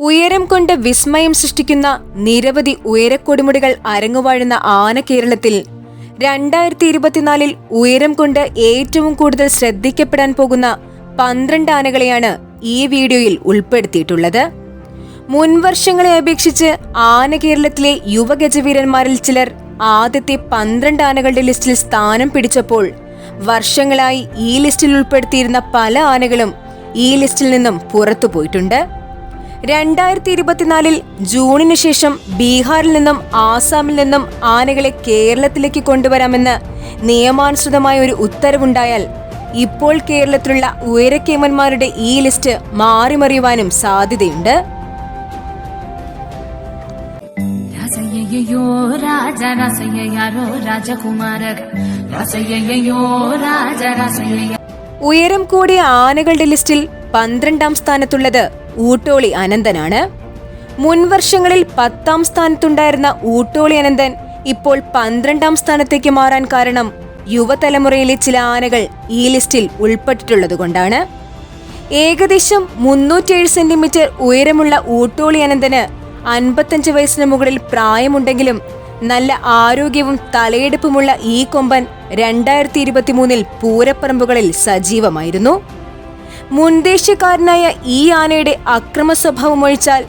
ഉയരം കൊണ്ട് വിസ്മയം സൃഷ്ടിക്കുന്ന നിരവധി ഉയരക്കൊടിമുടികൾ അരങ്ങുവാഴുന്ന ആന കേരളത്തിൽ 2024 ഉയരം കൊണ്ട് ഏറ്റവും കൂടുതൽ ശ്രദ്ധിക്കപ്പെടാൻ പോകുന്ന 12 ആനകളെയാണ് ഈ വീഡിയോയിൽ ഉൾപ്പെടുത്തിയിട്ടുള്ളത്. മുൻവർഷങ്ങളെ അപേക്ഷിച്ച് ആന കേരളത്തിലെ യുവഗജവീരന്മാരിൽ ചിലർ ആദ്യത്തെ 12 ആനകളുടെ ലിസ്റ്റിൽ സ്ഥാനം പിടിച്ചപ്പോൾ വർഷങ്ങളായി ഈ ലിസ്റ്റിൽ ഉൾപ്പെടുത്തിയിരുന്ന പല ആനകളും ഈ ലിസ്റ്റിൽ നിന്നും പുറത്തുപോയിട്ടുണ്ട്. 2024 ജൂണിന് ശേഷം ബീഹാറിൽ നിന്നും ആസാമിൽ നിന്നും ആനകളെ കേരളത്തിലേക്ക് കൊണ്ടുവരാമെന്ന് നിയമാനുസൃതമായ ഒരു ഉത്തരവുണ്ടായാൽ ഇപ്പോൾ കേരളത്തിലുള്ള ഉയരക്കേമന്മാരുടെ ഈ ലിസ്റ്റ് മാറിമറിയുവാനും സാധ്യതയുണ്ട്. ഉയരം കൂടിയ ആനകളുടെ ലിസ്റ്റിൽ 12ാം സ്ഥാനത്തുള്ളത് ഊട്ടോളി അനന്തനാണ്. മുൻവർഷങ്ങളിൽ 10ാം സ്ഥാനത്തുണ്ടായിരുന്ന ഊട്ടോളി അനന്തൻ ഇപ്പോൾ 12ാം സ്ഥാനത്തേക്ക് മാറാൻ കാരണം യുവതലമുറയിലെ ചില ആനകൾ ഈ ലിസ്റ്റിൽ ഉൾപ്പെട്ടിട്ടുള്ളതുകൊണ്ടാണ്. ഏകദേശം 307 സെന്റിമീറ്റർ ഉയരമുള്ള ഊട്ടോളി അനന്തന് 55 വയസ്സിന് മുകളിൽ പ്രായമുണ്ടെങ്കിലും നല്ല ആരോഗ്യവും തലയെടുപ്പുമുള്ള ഈ കൊമ്പൻ 2023 പൂരപ്പറമ്പുകളിൽ സജീവമായിരുന്നു. മുൻദേശക്കാരനായ ഈ ആനയുടെ അക്രമ സ്വഭാവം ഒഴിച്ചാൽ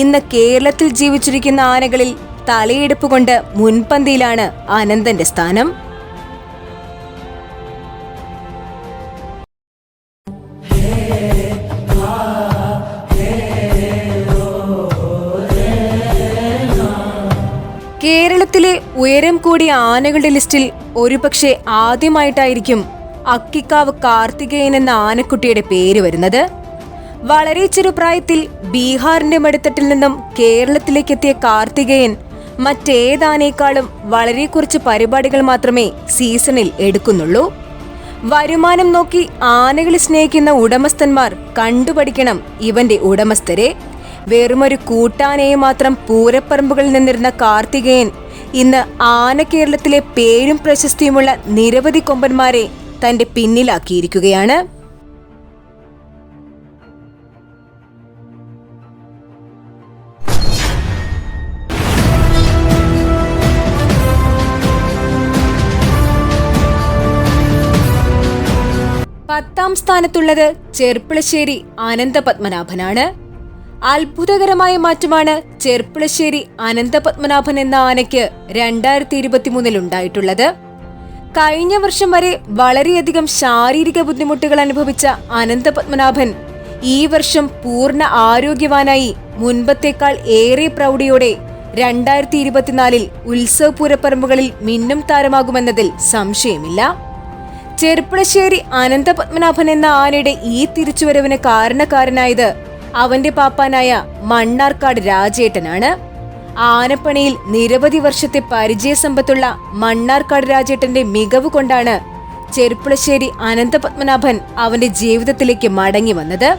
ഇന്ന് കേരളത്തിൽ ജീവിച്ചിരിക്കുന്ന ആനകളിൽ തലയെടുപ്പ് കൊണ്ട് മുൻപന്തിയിലാണ് അനന്തന്റെ സ്ഥാനം. കേരളത്തിലെ ഉയരം കൂടിയ ആനകളുടെ ലിസ്റ്റിൽ ഒരുപക്ഷെ ആദ്യമായിട്ടായിരിക്കും അക്കിക്കാവ് കാർത്തികേയൻ എന്ന ആനക്കുട്ടിയുടെ പേര് വരുന്നത്. വളരെ ചെറുപ്രായത്തിൽ ബീഹാറിന്റെ മടിത്തട്ടിൽ നിന്നും കേരളത്തിലേക്കെത്തിയ കാർത്തികേയൻ മറ്റേതാനേക്കാളും വളരെ കുറച്ച് പരിപാടികൾ മാത്രമേ സീസണിൽ എടുക്കുന്നുള്ളൂ. വരുമാനം നോക്കി ആനകളെ സ്നേഹിക്കുന്ന ഉടമസ്ഥന്മാർ കണ്ടുപഠിക്കണം ഇവന്റെ ഉടമസ്ഥരെ. വെറുമൊരു കൂട്ടാനയെ മാത്രം പൂരപ്പറമ്പുകളിൽ നിന്നിരുന്ന കാർത്തികേയൻ ഇന്ന് ആന കേരളത്തിലെ പേരും പ്രശസ്തിയുമുള്ള നിരവധി കൊമ്പന്മാരെ തന്റെ പിന്നിലാക്കിയിരിക്കുകയാണ്. പത്താം സ്ഥാനത്തുള്ളത് ചെർപ്പുളശ്ശേരി അനന്തപത്മനാഭനാണ്. അത്ഭുതകരമായ മാറ്റമാണ് ചെർപ്പുളശ്ശേരി അനന്തപത്മനാഭൻ എന്ന ആനയ്ക്ക് 2023 ഉണ്ടായിട്ടുള്ളത്. കഴിഞ്ഞ വർഷം വരെ വളരെയധികം ശാരീരിക ബുദ്ധിമുട്ടുകൾ അനുഭവിച്ച അനന്തപത്മനാഭൻ ഈ വർഷം പൂർണ്ണ ആരോഗ്യവാനായി മുൻപത്തേക്കാൾ ഏറെ പ്രൗഢിയോടെ 2024 ഉത്സവ പൂരപ്പറമ്പുകളിൽ മിന്നും താരമാകുമെന്നതിൽ സംശയമില്ല. ചെർപ്പുളശ്ശേരി അനന്തപത്മനാഭൻ എന്ന ആനയുടെ ഈ തിരിച്ചുവരവിന് കാരണക്കാരനായത് അവന്റെ പാപ്പാനായ മണ്ണാർക്കാട് രാജേട്ടനാണ്. ആനപ്പണിയിൽ നിരവധി വർഷത്തെ പരിചയസമ്പത്തുള്ള മണ്ണാർക്കാട് രാജേട്ടന്റെ മികവ് കൊണ്ടാണ് ചെർപ്പുളശ്ശേരി അനന്തപത്മനാഭൻ അവന്റെ ജീവിതത്തിലേക്ക് മടങ്ങി വന്നത്.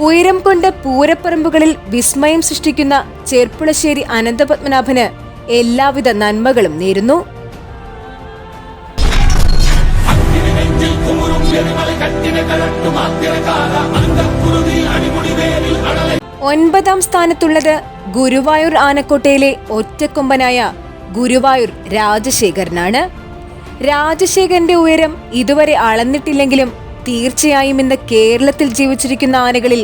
ഉയരം കൊണ്ട് പൂരപ്പറമ്പുകളിൽ വിസ്മയം സൃഷ്ടിക്കുന്ന ചെർപ്പുളശ്ശേരി അനന്തപത്മനാഭന് എല്ലാവിധ നന്മകളും നേരുന്നു. 9ാം സ്ഥാനത്തുള്ളത് ഗുരുവായൂർ ആനക്കോട്ടയിലെ ഒറ്റക്കൊമ്പനായ ഗുരുവായൂർ രാജശേഖരനാണ്. രാജശേഖരന്റെ ഉയരം ഇതുവരെ അളന്നിട്ടില്ലെങ്കിലും തീർച്ചയായും ഇന്ന് കേരളത്തിൽ ജീവിച്ചിരിക്കുന്ന ആനകളിൽ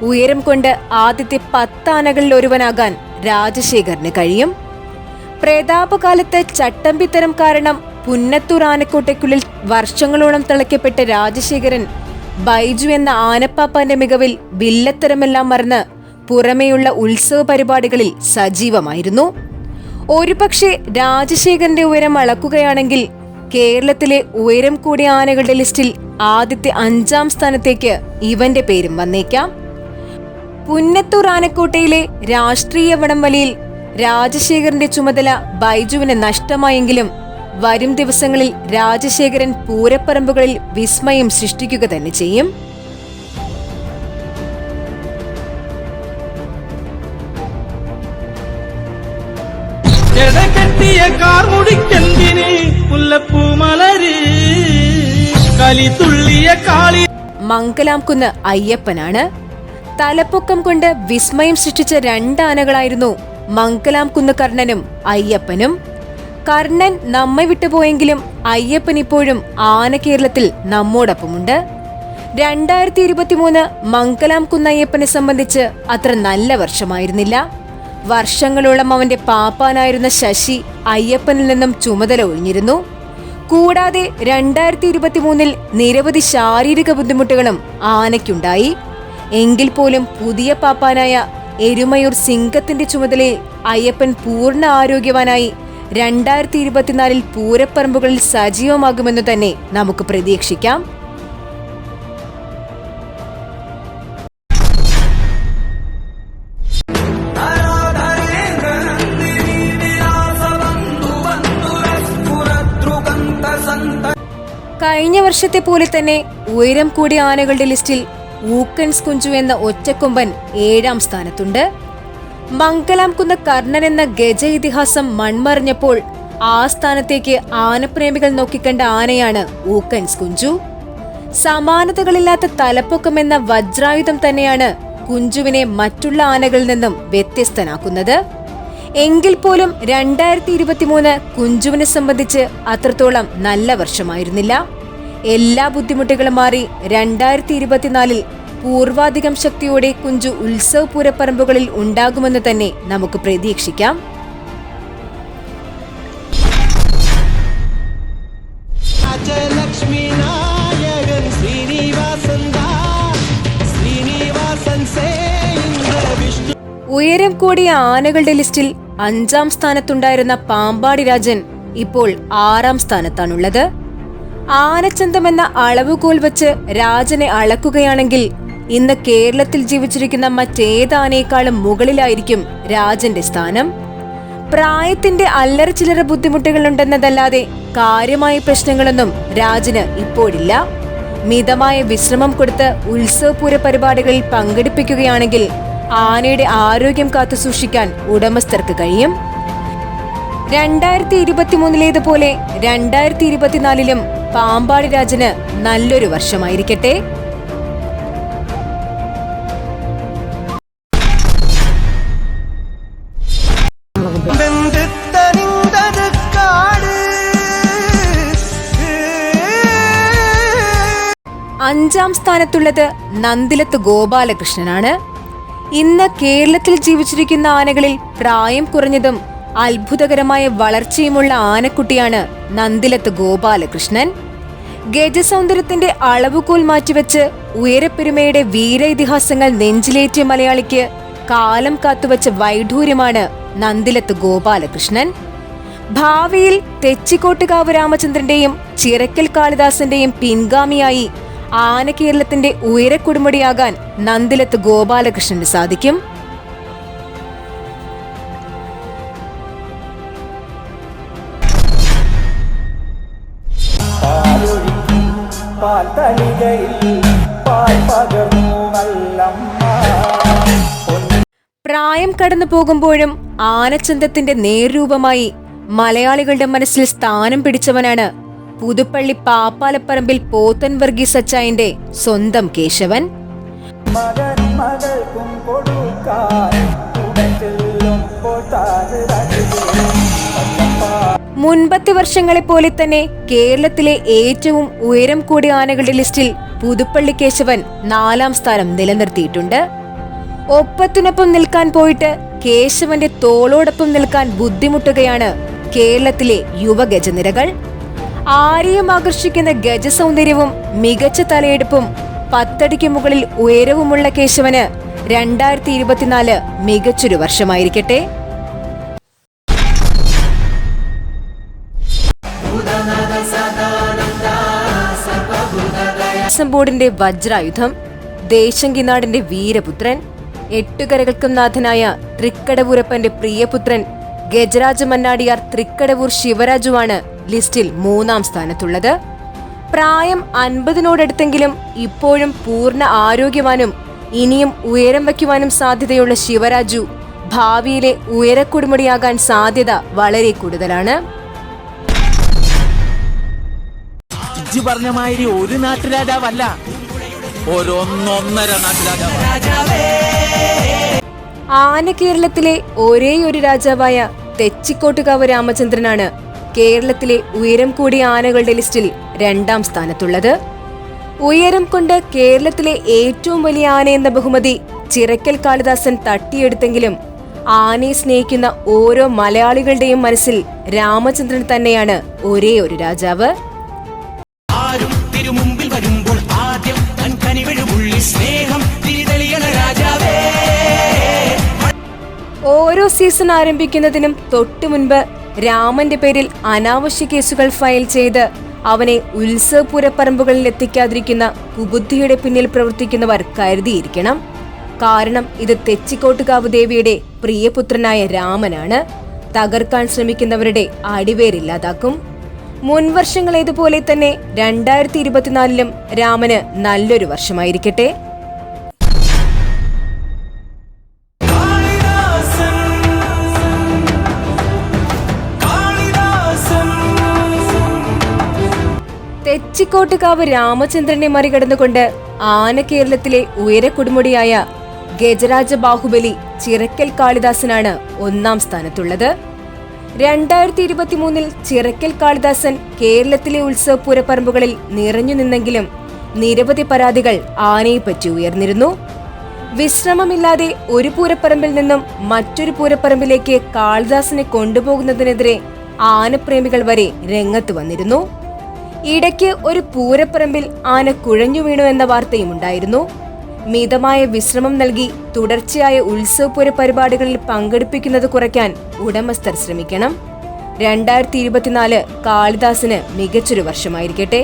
ഉയരം കൊണ്ട് ആദ്യത്തെ 10 ആനകളിൽ ഒരുവനാകാൻ രാജശേഖരന് കഴിയും. പ്രതാപകാലത്ത് ചട്ടമ്പിത്തരം കാരണം പുന്നത്തൂർ ആനക്കോട്ടയ്ക്കുള്ളിൽ വർഷങ്ങളോളം തിളയ്ക്കപ്പെട്ട രാജശേഖരൻ ബൈജു എന്ന ആനപ്പാപ്പാന്റെ മികവിൽ വില്ലത്തരമെല്ലാം മറന്ന് പുറമേയുള്ള ഉത്സവ പരിപാടികളിൽ സജീവമായിരുന്നു. ഒരുപക്ഷെ രാജശേഖരന്റെ ഉയരം അളക്കുകയാണെങ്കിൽ കേരളത്തിലെ ഉയരം കൂടിയ ആനകളുടെ ലിസ്റ്റിൽ ആദ്യത്തെ 5ാം സ്ഥാനത്തേക്ക് ഇവന്റെ പേരും വന്നേക്കാം. പുന്നത്തൂർ ആനക്കോട്ടയിലെ രാഷ്ട്രീയ വടംവലിയിൽ രാജശേഖരന്റെ ചുമതല ബൈജുവിന് നഷ്ടമായെങ്കിലും വരും ദിവസങ്ങളിൽ രാജശേഖരൻ പൂരപ്പറമ്പുകളിൽ വിസ്മയം സൃഷ്ടിക്കുക തന്നെ ചെയ്യും. മംഗലാംകുന്ന് അയ്യപ്പനാണ്. തലപ്പൊക്കം കൊണ്ട് വിസ്മയം സൃഷ്ടിച്ച 2 ആനകളായിരുന്നു മംഗലാംകുന്ന് കർണനും അയ്യപ്പനും. കർണൻ നമ്മെ വിട്ടുപോയെങ്കിലും അയ്യപ്പൻ ഇപ്പോഴും ആനകേരളത്തിൽ നമ്മോടൊപ്പമുണ്ട്. 2023 മംഗലാംകുന്ന് അയ്യപ്പനെ സംബന്ധിച്ച് അത്ര നല്ല വർഷമായിരുന്നില്ല. വർഷങ്ങളോളം അവന്റെ പാപ്പാനായിരുന്ന ശശി അയ്യപ്പനിൽ നിന്നും ചുമതല ഒഴിഞ്ഞിരുന്നു. കൂടാതെ 2023 നിരവധി ശാരീരിക ബുദ്ധിമുട്ടുകളും ആനയ്ക്കുണ്ടായി. എങ്കിൽ പോലും പുതിയ പാപ്പാനായ എരുമയൂർ സിംഗത്തിന്റെ ചുമതലയിൽ അയ്യപ്പൻ പൂർണ്ണ ആരോഗ്യവാനായി 2024 പൂരപ്പറമ്പുകളിൽ സജീവമാകുമെന്നു തന്നെ നമുക്ക് പ്രതീക്ഷിക്കാം. കഴിഞ്ഞ വർഷത്തെ പോലെ തന്നെ ഉയരം കൂടിയ ആനകളുടെ ലിസ്റ്റിൽ ഊക്കൻസ് കുഞ്ചു എന്ന ഒറ്റക്കൊമ്പൻ 7ാം സ്ഥാനത്തുണ്ട്. മംഗലാംകുന്ന് കർണൻ എന്ന ഗജ ഇതിഹാസം മൺമറിഞ്ഞപ്പോൾ ആ സ്ഥാനത്തേക്ക് ആനപ്രേമികൾ നോക്കിക്കണ്ട ആനയാണ് ഊക്കൻസ് കുഞ്ചു. സമാനതകളില്ലാത്ത തലപ്പൊക്കം എന്ന വജ്രായുധം തന്നെയാണ് കുഞ്ചുവിനെ മറ്റുള്ള ആനകളിൽ നിന്നും വ്യത്യസ്തനാക്കുന്നത്. എങ്കിൽ പോലും 2023 കുഞ്ചുവിനെ സംബന്ധിച്ച് അത്രത്തോളം നല്ല വർഷമായിരുന്നില്ല. എല്ലാ ബുദ്ധിമുട്ടുകളും മാറി 2024 പൂർവാധികം ശക്തിയോടെ കുഞ്ചു ഉത്സവ പൂരപ്പറമ്പുകളിൽ ഉണ്ടാകുമെന്ന് തന്നെ നമുക്ക് പ്രതീക്ഷിക്കാം. ഉയരം കൂടിയ ആനകളുടെ ലിസ്റ്റിൽ 5ാം സ്ഥാനത്തുണ്ടായിരുന്ന പാമ്പാടി രാജൻ ഇപ്പോൾ 6ാം സ്ഥാനത്താണുള്ളത്. ആനച്ചന്തം എന്ന അളവുകോൽ വച്ച് രാജനെ അളക്കുകയാണെങ്കിൽ ഇന്ന് കേരളത്തിൽ ജീവിച്ചിരിക്കുന്ന മറ്റേതാനേക്കാളും മുകളിലായിരിക്കും രാജന്റെ സ്ഥാനം. പ്രായത്തിന്റെ അല്ലറ ചില്ലറ ബുദ്ധിമുട്ടുകളുണ്ടെന്നതല്ലാതെ കാര്യമായ പ്രശ്നങ്ങളൊന്നും രാജന് ഇപ്പോഴില്ല. മിതമായ വിശ്രമം കൊടുത്ത് ഉത്സവപൂര പരിപാടികളിൽ പങ്കെടുപ്പിക്കുകയാണെങ്കിൽ ആനയുടെ ആരോഗ്യം കാത്തുസൂക്ഷിക്കാൻ ഉടമസ്ഥർക്ക് കഴിയും. 2023 2024 പാമ്പാടി രാജന് നല്ലൊരു വർഷമായിരിക്കട്ടെ. അഞ്ചാം സ്ഥാനത്തുള്ളത് നന്ദിലത്ത് ഗോപാലകൃഷ്ണനാണ്. ഇന്ന് കേരളത്തിൽ ജീവിച്ചിരിക്കുന്ന ആനകളിൽ പ്രായം കുറഞ്ഞതും അത്ഭുതകരമായ വളർച്ചയുമുള്ള ആനക്കുട്ടിയാണ് നന്ദിലത്ത് ഗോപാലകൃഷ്ണൻ. ഗജസൗന്ദര്യത്തിന്റെ അളവുകോൽ മാറ്റിവെച്ച് ഉയരപ്പെരുമയുടെ വീര ഇതിഹാസങ്ങൾ നെഞ്ചിലേറ്റിയ മലയാളിക്ക് കാലം കാത്തുവച്ച വൈഢൂര്യമാണ് നന്ദിലത്ത് ഗോപാലകൃഷ്ണൻ. ഭാവിയിൽ തെച്ചിക്കോട്ടുകാവ് രാമചന്ദ്രന്റെയും ചിറക്കൽ കാളിദാസന്റെയും പിൻഗാമിയായി ആനകേരളത്തിന്റെ ഉയരക്കുടുമുടിയാകാൻ നന്ദിലത്ത് ഗോപാലകൃഷ്ണന് സാധിക്കും. പ്രായം കടന്നു പോകുമ്പോഴും ആനച്ചന്തത്തിന്റെ നേർരൂപമായി മലയാളികളുടെ മനസ്സിൽ സ്ഥാനം പിടിച്ചവനാണ് പുതുപ്പള്ളി പാപ്പാലപ്പറമ്പിൽ പോത്തൻ വർഗീസ് അച്ചായന്റെ സ്വന്തം കേശവൻ. മുൻപത്തെ വർഷങ്ങളെ പോലെ തന്നെ കേരളത്തിലെ ഏറ്റവും ഉയരം കൂടിയ ആനകളുടെ ലിസ്റ്റിൽ പുതുപ്പള്ളി കേശവൻ 4ാം സ്ഥാനം നിലനിർത്തിയിട്ടുണ്ട്. ഒപ്പത്തിനൊപ്പം നിൽക്കാൻ പോയിട്ട് കേശവന്റെ തോളോടൊപ്പം നിൽക്കാൻ ബുദ്ധിമുട്ടുകയാണ് കേരളത്തിലെ യുവഗജനിരകൾ. ആരെയും ആകർഷിക്കുന്ന ഗജസൗന്ദര്യവും മികച്ച തലയെടുപ്പും 10 അടിക്ക് മുകളിൽ ഉയരവുമുള്ള കേശവന് 2024 മികച്ചൊരു വർഷമായിരിക്കട്ടെ. ബോർഡിന്റെ വജ്രായുധം, ദേശങ്കിനാടിന്റെ വീരപുത്രൻ, 8 കരകൾക്കും നാഥനായ തൃക്കടവൂരപ്പന്റെ പ്രിയപുത്രൻ ഗജരാജ മന്നാടിയാർ തൃക്കടവൂർ ശിവരാജുവാണ് ലിസ്റ്റിൽ 3ാം സ്ഥാനത്തുള്ളത്. പ്രായം 50നോടടുത്തെങ്കിലും ഇപ്പോഴും പൂർണ്ണ ആരോഗ്യവാനും ഇനിയും ഉയരം വയ്ക്കുവാനും സാധ്യതയുള്ള ശിവരാജു ഭാവിയിലെ ഉയരക്കുടുമുടിയാകാൻ സാധ്യത വളരെ കൂടുതലാണ്. പറഞ്ഞ മാതിരി ഒരു നാട്ടുരാജാവല്ല, ഒരൊന്നൊന്നര നാട്ടുരാജാവ്. ആന കേരളത്തിലെ ഒരേയൊരു രാജാവായ തെച്ചിക്കോട്ടുകാവ് രാമചന്ദ്രനാണ് കേരളത്തിലെ ഉയരം കൂടിയ ആനകളുടെ ലിസ്റ്റിൽ 2ാം സ്ഥാനത്തുള്ളത്. ഉയരം കൊണ്ട് കേരളത്തിലെ ഏറ്റവും വലിയ ആന എന്ന ബഹുമതി ചിറക്കൽ കാളിദാസൻ തട്ടിയെടുത്തെങ്കിലും ആനയെ സ്നേഹിക്കുന്ന ഓരോ മലയാളികളുടെയും മനസ്സിൽ രാമചന്ദ്രൻ തന്നെയാണ് ഒരേ ഒരു രാജാവ്. ഓരോ സീസൺ ആരംഭിക്കുന്നതിനും തൊട്ടു മുൻപ് രാമന്റെ പേരിൽ അനാവശ്യ കേസുകൾ ഫയൽ ചെയ്ത് അവനെ ഉത്സവപൂരപ്പറമ്പുകളിൽ എത്തിക്കാതിരിക്കുന്ന കുബുദ്ധിയുടെ പിന്നിൽ പ്രവർത്തിക്കുന്നവർ കരുതിയിരിക്കണം. കാരണം ഇത് തെച്ചിക്കോട്ടുകാവ് ദേവിയുടെ പ്രിയപുത്രനായ രാമനാണ്. തകർക്കാൻ ശ്രമിക്കുന്നവരുടെ അടിവേരില്ലാതാക്കും. മുൻവർഷങ്ങളേതുപോലെ തന്നെ 2024-ലും രാമന് നല്ലൊരു വർഷമായിരിക്കട്ടെ. തെച്ചിക്കോട്ടുകാവ് രാമചന്ദ്രനെ മറികടന്നുകൊണ്ട് ആന കേരളത്തിലെ ഉയരക്കൊടുമുടിയായ ഗജരാജ ബാഹുബലി ചിറക്കൽ കാളിദാസനാണ് 1ാം സ്ഥാനത്തുള്ളത്. 2023-ൽ ചിറക്കൽ കാളിദാസൻ കേരളത്തിലെ ഉത്സവപൂരപ്പറമ്പുകളിൽ നിറഞ്ഞു നിന്നെങ്കിലും നിരവധി പരാതികൾ ആനയെപ്പറ്റി ഉയർന്നിരുന്നു. വിശ്രമമില്ലാതെ ഒരു പൂരപ്പറമ്പിൽ നിന്നും മറ്റൊരു പൂരപ്പറമ്പിലേക്ക് കാളിദാസനെ കൊണ്ടുപോകുന്നതിനെതിരെ ആനപ്രേമികൾ വരെ രംഗത്ത് വന്നിരുന്നു. ഇടയ്ക്ക് ഒരു പൂരപ്പറമ്പിൽ ആന കുഴഞ്ഞു വീണു എന്ന വാർത്തയുമുണ്ടായിരുന്നു. മിതമായ വിശ്രമം നൽകി തുടർച്ചയായ ഉത്സവപൂര പരിപാടികളിൽ പങ്കെടുപ്പിക്കുന്നത് കുറയ്ക്കാൻ ഉടമസ്ഥർ ശ്രമിക്കണം. 2024 കാളിദാസന് മികച്ചൊരു വർഷമായിരിക്കട്ടെ.